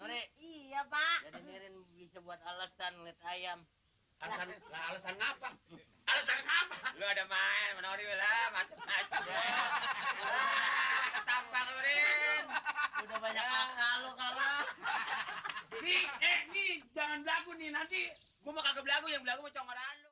Ore. Iya, Pak. Jadi Mirin bisa buat alasan ngeliat ayam. Alasan ngapa? Alasan ngapa? Lu ada main, menori lah, macam-macam. Ketampang lu, Rin. Udah banyak akal lu kalah. Nih, jangan belagu nih, nanti gua mau kagak belagu, yang belagu mau congoran lu.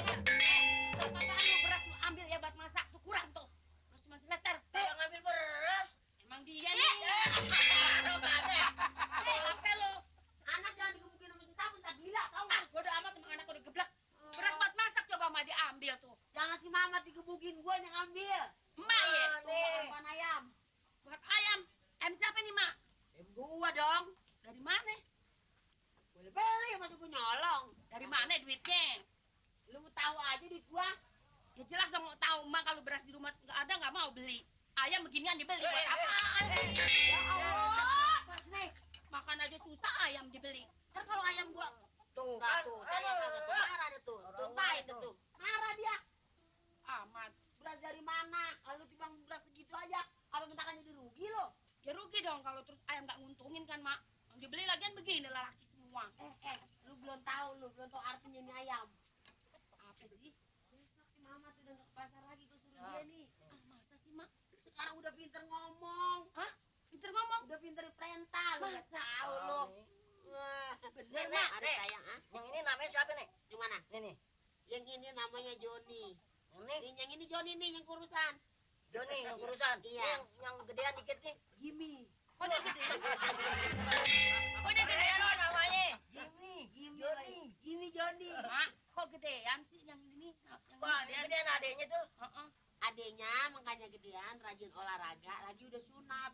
Apaan lu beras lu ambil ya buat masak tuh kurang tuh. Beras cuma seleter. Yang ngambil beras. Emang dia nih. Apa lu? Anak jangan digebukin sama si Samun, tak gila, tau nggak? Bodoh amat emang anak udah geblek. Beras buat masak coba mah diambil tuh. Jangan si Mamat digebukin, gue yang ambil. Emak ya. Tuh, makan ayam. Buat ayam. Ayam siapa nih, Mak? Gua dong. Dari mana? Boleh beli, masa gue nyolong. Dari mana duitnya? Lu mau tahu aja duit gua. Ya jelas dong mau tahu Mak kalau beras di rumah nggak ada nggak mau beli. Ayam beginian dibeli buat apaan? Ya Allah, pas nih. Makan aja susah ayam dibeli. Ntar kalau ayam gua Tuh Nah, kan. tuh, saya kagak tuh marah deh tuh. Tumpahin deh tuh. Marah dia. Amat. Beras dari mana? Kalau timbang beras segitu aja, apa mentakannya jadi rugi lo? Ya rugi dong kalau terus ayam nggak nguntungin kan Mak. Yang dibeli lagian begini lelaki semua. Lu belum tahu artinya ini ayam. Apa sih? Besok si Mama tuh udah nggak ke pasar lagi, gue suruh dia nih. Ah masa sih Mak? Sekarang udah pinter ngomong, Hah? Pinter ngomong? udah pinter perintah. Lu nggak Masa? tahu lo. Wah, Bener Nek, Mak. ada Nek. sayang, ah? Yang ini namanya siapa nih? Yang mana? Nih. Yang ini namanya Joni. Yang Yang ini Joni nih yang kurusan. Joni yang urusan. Iya. Yang gedean dikit nih. Jimmy. Kok dia gede ya? Kok dia gede ya? Lo namanya. Jimmy. Jimmy. Joni. Jimmy Joni. Mak, kok gedean sih yang ini? Yang Pak, gedean. gedean adeknya tuh. Heeh. Adenya makanya gedean, rajin olahraga, lagi udah sunat.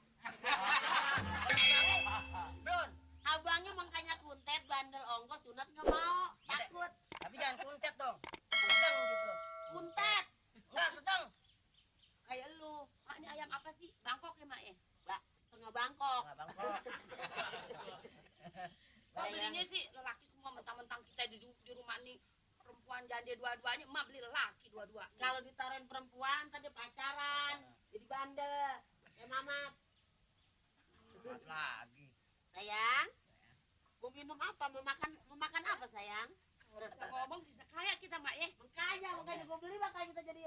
Bron. Abangnya makanya kuntet, bandel ongkos, sunat nggak mau, takut. Tapi jangan kuntet dong. Sedang gitu. Kuntet, Enggak sedang. kayak lu, Mak ini ayam apa sih? Bangkok ya Mak ya? setengah Bangkok. Enggak bangkok. Kok belinya sih lelaki semua mentang-mentang kita di rumah nih perempuan janda dua-duanya, emak beli lelaki dua-dua. Kalau ditaruhin perempuan, tadi pacaran, jadi bandel. Ya Mamat, Lagi. sayang, mau minum apa? Mau makan apa sayang? Bisa ngomong bisa kaya kita Mak ya. Makanya gue beli makanya kita jadi,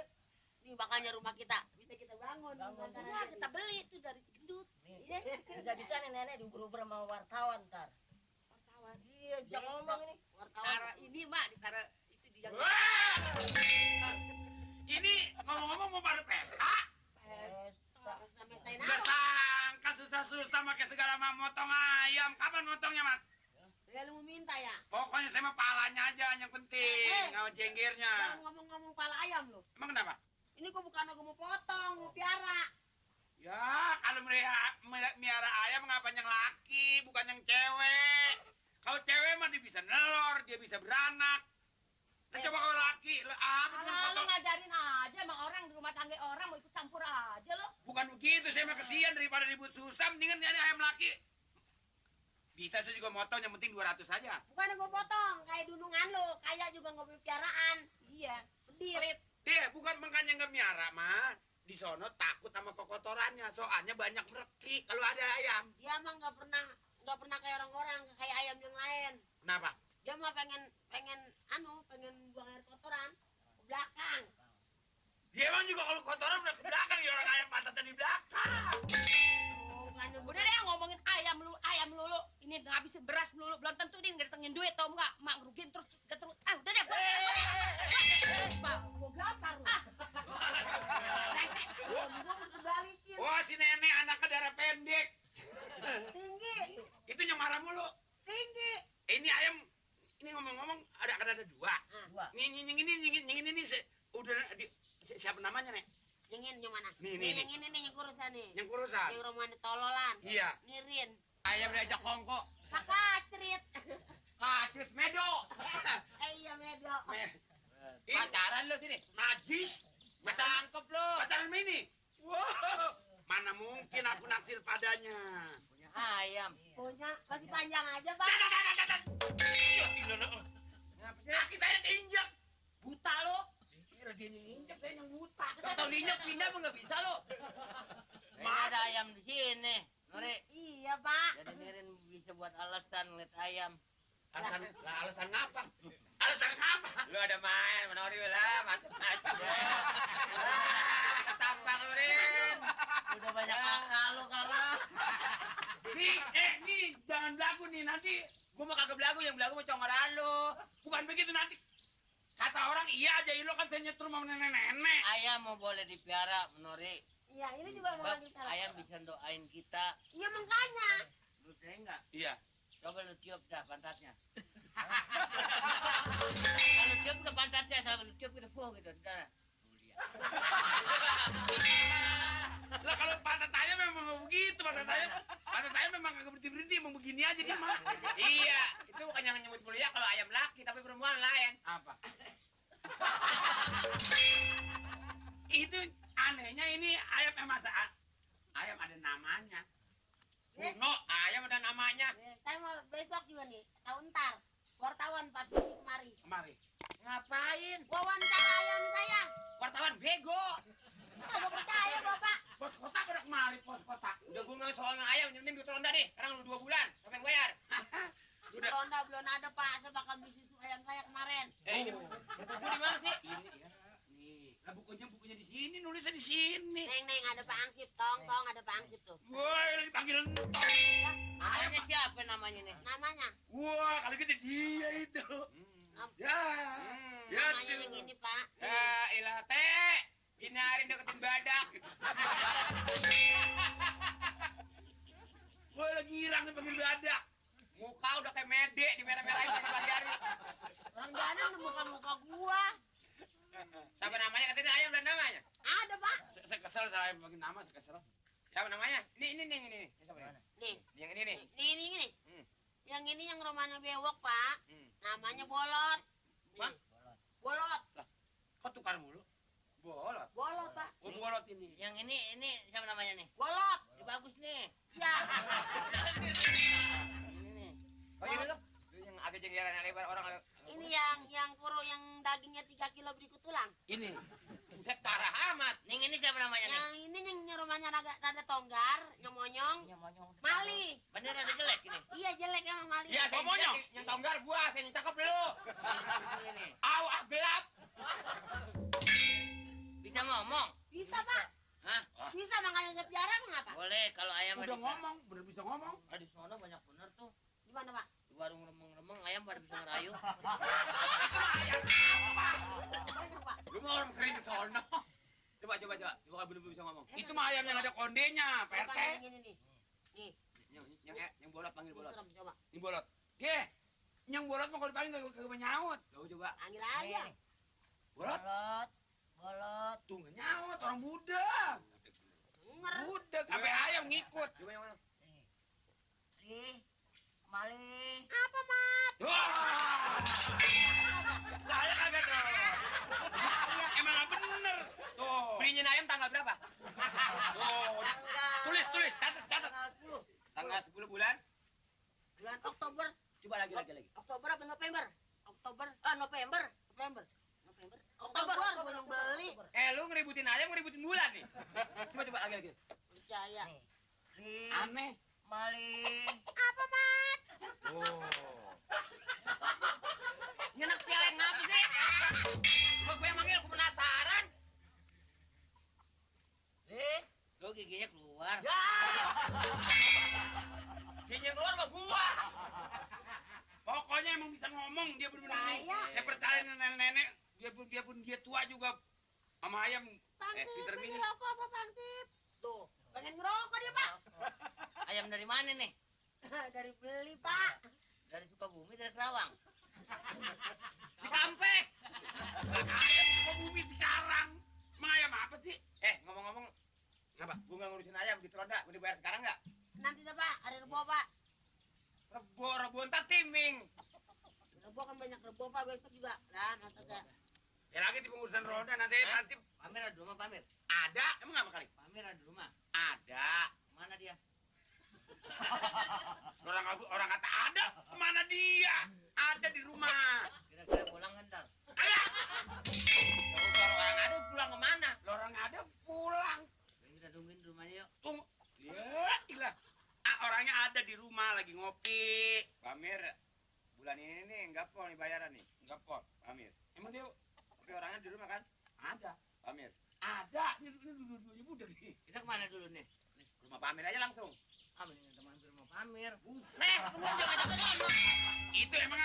nih makanya rumah kita bisa kita bangun. Bangun. Wah kita beli itu dari si gendut. Nih, bisa-bisa nih nenek diuber-uber sama wartawan ntar. Wartawan. Iya, bisa ngomong ini. Wartawan. Tara ini Mak, ditara itu di yang Wah! Ini ngomong-ngomong mau pada pesta. Sampai Udah sangka susah-susah pakai segala motong ayam. Kapan motongnya, Mat? Ya lu mau minta ya? Pokoknya saya mah palanya aja yang penting, nggak mau jenggirnya. Jangan ngomong-ngomong pala ayam lu. Emang kenapa? Ini gua bukan mau potong, mau piara. Ya, kalau miara ayam ngapa yang laki, bukan yang cewek. Kalau cewek mah dia bisa nelor, dia bisa beranak. Nah, coba kalau laki, apa cuma Alah, lu potong? ngajarin aja emang orang di rumah tangga orang mau ikut campur aja lo. Bukan begitu, saya mah kesian daripada ribut susah, mendingan nyari ayam laki. Bisa saya juga motong, yang penting 200 saja. Bukan gua potong, kayak dunungan lu. Kayak juga nggak punya piaraan. Iya. Pedit. Pelit. Dia bukan makanya nggak miara, mah. Di sono takut sama kokotorannya, soalnya banyak berki kalau ada ayam. Dia mah nggak pernah kayak orang-orang, kayak ayam yang lain. Kenapa? Dia mah pengen buang air kotoran ke belakang. Dia emang juga kalau kotoran udah ke belakang, ya orang ayam pantatnya di belakang. Oh, bukan Udah deh ngomongin ayam melulu. Ini ngabisin beras melulu, belum tentu dia ngedatengin duit tau enggak? Mak ngerugiin terus. Udah deh. Pak, gua gampar lu. Gua mau kebalikin. Wah, si nenek anaknya darah pendek. Tinggi, Itu yang marah mulu. tinggi. Ini ayam, ini ngomong-ngomong ada dua. Dua. Ini udah siapa namanya, Nek? Yang ini yang mana? Nih. Yang ini nih yang kurusan nih. Yang kurusan. Yang rumahnya tololan. Iya. Nirin. Ayam diajak kongko. Kakak cerit. Kacrit medo. Iya medo. Pacaran lo sini. Najis. Tangkep lo. Pacaran mini. Wow. Mana mungkin aku naksir padanya. Punya ayam. Punya masih panjang aja, Pak. Kaki saya keinjak. Buta lo. Kira dia yang injak, saya yang buta. Atau linyok pindah apa nggak bisa lo? Ini ada ayam di sini. Nuri, Iya, Pak. jadi Nirin bisa buat alasan ngeliat ayam. Alasan ngapa? Alasan ngapa? Lu ada main, menori lah, macam-macam. Ketampang lu, Rin. Udah banyak akal lu kalau. Nih, jangan belagu nih, nanti Gua mah kagak belagu, yang belagu mah congoraan lu. bukan begitu nanti. Kata orang iya aja, lo kan saya nyetrum sama nenek-nenek. Ayam mau boleh dipiara, Nuri. Iya, ini juga mau Sebab lanjut cara. ayam bisa doain kita. Iya, makanya. Lu tahu enggak? Iya. Coba lu tiup dah pantatnya. Kalau tiup ke pantatnya, kalau lu tiup gitu, fuh gitu. Ntar. Tuh lihat. Lah kalau pantat ayam memang begitu, pantat ayam memang kagak berhenti-berhenti, emang begini aja dia mah. Iya, itu bukan yang nyebut mulia kalau ayam laki, tapi perempuan lain. Apa? Itu anehnya ini ayam ayam ada namanya. Kuno, ayam ada namanya. Saya mau besok juga nih, tahun ntar. Wartawan Pak Tuni kemari. Kemari. Ngapain? Wawancara ayam saya. Wartawan bego. Kagak percaya, Bapak. Pos kota pada kemari, pos kota. Udah gue nggak soal ayam, yang penting duit ronda nih. Sekarang lu 2 bulan, sampai yang bayar. Udah. Ronda belum ada, Pak. Saya bakal bisnis ayam saya kemarin. Ini buku di mana sih? Ini ya. Nih, lah bukunya di sini, nulisnya di sini. Neng, ada Pak Angsip. Tong, ada Pak Angsip tuh. Woi, dipanggil entong. Ayamnya siapa namanya nih? Namanya. Wah, kalau gitu dia itu. Ya. Ya, Namanya yang ini, Pak. Ya ilah teh, hinarin deketin badak. Woi, lagi girang nih panggil badak. Muka udah kayak mede, di merah-merahin di pagi hari. Orang Dana muka gua. Siapa namanya? Katanya ayam dan namanya. Ada, Pak. Saya kesel saya panggil nama, saya kesel. Siapa namanya? Ini. Siapa ini? Nih, Yang ini nih. ini. Hmm. Yang ini yang rumahnya bewok, Pak. Hmm. Namanya Bolot. Nih. Hah? Bolot. Kok tukar mulu? Bolot. Bolot, Pak. Oh, bolot ini. Yang ini siapa namanya nih? Bolot. Ini bagus nih. Ya. Ini nih. Oh ini lo? Yang agak jenggeran yang lebar orang. Ini yang kuro yang dagingnya 3 kilo berikut tulang. Ini. Buset parah amat. Ini siapa namanya nih? Yang ini yang rumahnya rada tonggar, yang monyong. Mali. Bener ada jelek ini. Iya jelek emang Mali. Iya, saya Ngomongnya. yang tonggar gua, saya yang cakep lu. Ini. Gelap. Bisa ngomong? Bisa, Pak. Hah? Bisa makanya saya piara mengapa? Boleh kalau ayam Udah ngomong, bener bisa ngomong. Di sono banyak bener tuh. Di mana, Pak? Di warung remeng-remeng ayam pada bisa ngerayu. Banyak, Pak. Lu mau orang kering ke sono. Coba kalau bener-bener bisa ngomong. Itu mah ayam yang ada kondenya, Pak Apa RT. yang ini nih? Nih, Yang bolot panggil ini bolot. serem coba. Ini bolot. Ye, yang bolot mah kalau dipanggil kagak menyaut. Coba. Panggil aja. Bolot? Bolot. Tuh nggak nyaut, orang budak. Denger. Budak, sampai ayam ngikut. Coba yang mana? Mali. Apa, Mat? Wah, saya kagak tuh. Emang nggak bener. Tuh, Belinya ayam tanggal berapa? tuh. Tulis, catat. Tanggal 10. Tanggal 10 bulan. Bulan Oktober. Coba lagi. Oktober apa November? November. Oktober gua yang beli. Lu ngeributin ayam, ngeributin bulan nih. Coba lagi. Percaya. Aneh. Mali. Apa, Mat? Oh. Nyenak celeng ngapa sih? Cuma gue yang manggil, gue penasaran. Lo giginya keluar. Giginya keluar sama gua. Pokoknya emang bisa ngomong dia bener-bener. Saya. Saya percaya nenek-nenek, biarpun dia tua juga sama ayam. Pangsip, Pinter pengen milih. rokok apa Pangsip? Tuh, pengen ngerokok dia, Pak. Ayam dari mana nih? Dari beli, Pak. Dari Sukabumi, dari Kerawang. Cikampek. Ayam Sukabumi sekarang. Emang ayam apa sih? Ngomong-ngomong, Apa? gue nggak ngurusin ayam gitu ronda. Mau dibayar sekarang nggak? Nanti dah, Pak. Ada rebo, Pak. Rebo ntar timing. Rebo kan banyak rebo, Pak. Besok juga. Lah, masa saya. Ya lagi di pengurusan roda nanti Pansip. Pamir ada di rumah, Pamir. Ada, emang nggak kali? Pamir ada di rumah. Ada. Mana dia? Orang kata ada, kemana dia? Ada di rumah. Kira-kira pulang kan ntar? Kagak. Kalau orang ada pulang kemana? Orang ngopi. Pamir, bulan ini nih enggak pol nih bayaran nih. Enggak pot. Pamir. Emang dia Tapi orangnya di rumah kan? ada. Pamir. Ada. Ini dua-duanya budak nih. Kita kemana dulu nih? Rumah Pamir aja langsung. Ah, ini teman mau pamer. Buset, lu jangan ngomong. Itu emang